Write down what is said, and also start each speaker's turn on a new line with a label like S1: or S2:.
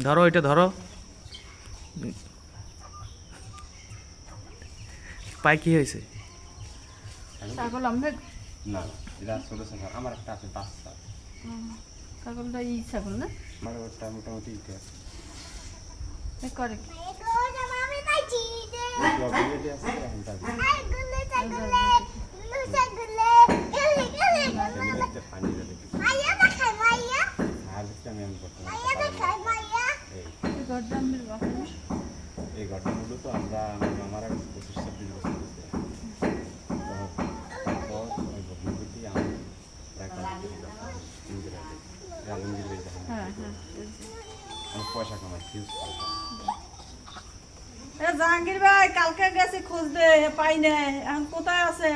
S1: ধরো এটা ধরো, পায়ে কি হয়েছে?
S2: ছাগল আমরা
S3: না এটা ছোট ছাগল, আমার একটা আছে বাচ্চা।
S2: ছাগলটা ছাগল না
S3: আমার ওটা মোটামুটি এটা
S2: করে
S3: প্রবলেমটি আছে এখন তার ফ্যামিলিতে পানি দিতে আর আমি বর্তমানে এই ঘটনা মূলত আমরা আমার মামারা 25-26 বছর হয়েছে। তারপর ওই ভগ্নিপতি আমি আমি পয়সা কামাই ফিউজ
S2: জাহাঙ্গীর ভাই কালকে গেছি খুঁজতে পাই নাই এখন কোথায় আছে?